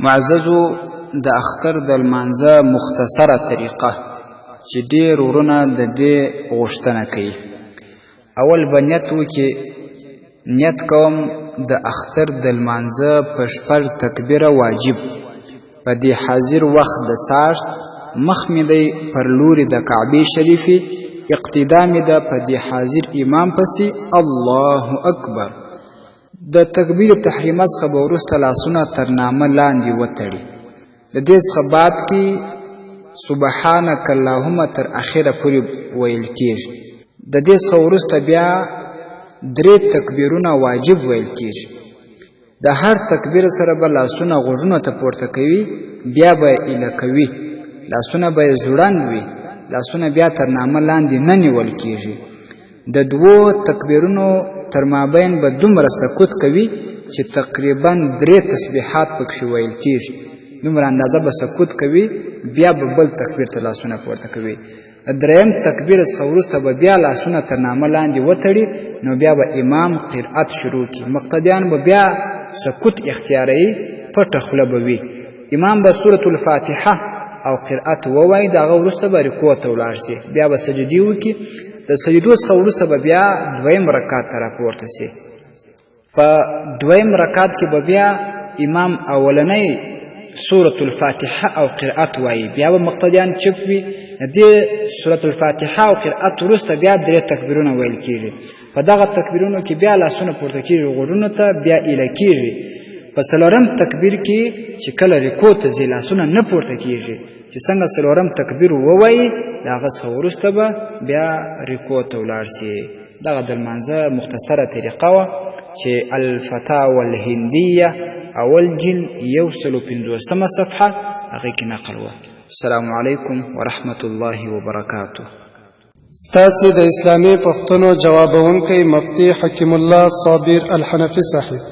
معززو د اختر د لمانځه مختصره طریقه چې ډېر ورونه د دې غوښتنه کوي. اول به نیت وکړي، نیت کوم د اختر د لمانځه په 6 تکبیره واجب په دې حاضر وخت د ساعت مخ مې دی پر لوري د کعبې شریفې، اقتدا مې ده په دې حاضر امام پسې الله اکبر. د تکبیر تحریمه څخه به وروسته لاسونه تر نامه لاندې وتړي. د دې څخه بعد کې سبحانک اللهم تر اخره پورې ویل کېږي. د دې څخه وروسته بیا 3 تکبیرونه واجب ویل کېږي. د هر تکبیر سره به لاسونه غوږونو ته پورته کوي، بیا به ایله کوي، لاسونه به یې ځوړند وي، لاسونه بیا تر نامه لاندې نه نیول کېږي. د 2 تکبیرونو تر مابین به دومره سکوت کوي چې تقریبا 3 تسبیحات پکښې ویل کېږي. دومره اندازه به سکوت کوي، بیا به بل تکبیر ته لاسونه پورته کوي. د 3م تکبیر څخه وروسته به بیا لاسونه تر نامه لاندې وتړي، نو بیا به امام قرأت شروع کړي. مقتدیان به بیا سکوت اختیاروي، پټه خوله به وي. امام به سورة الفاتحه او قرأت ووایي، د هغه وروسته به رکوع ته ولاړ شي، بیا به سجدې وکړي. د سجدو څخه وروسته به بیا 2م رکعت ته راپورته شي. په 2م رکعت کې به بیا امام اولنۍ سورة الفاتحه او قرأت وایي، بیا به مقتدیان چپ وي. د سورة الفاتحه او قرأت وروسته بیا 3 تکبیرونه ویل کېږي. په دغه تکبیرونو کې بیا لاسونه پورته کېږي غوږونو ته، بیا ایله کېږي. په 4م تکبیر کې چې کله رکوع ته ځي لاسونه نه پورته کېږي. چې څنګه 4م تکبیر ووایي، د هغه څخه وروسته به بیا رکوع ته ولاړ شي. دغه د لمانځه مختصره طریقه وه چې الفتاوی الهندیه اول جلد 150 صفحه هغې کې نقل وه. السلام علیکم ورحمة الله وبرکاته. ستاسې د اسلامي پوښتنو جوابونکی مفتي حکیم الله صابر الحنفي صاحب.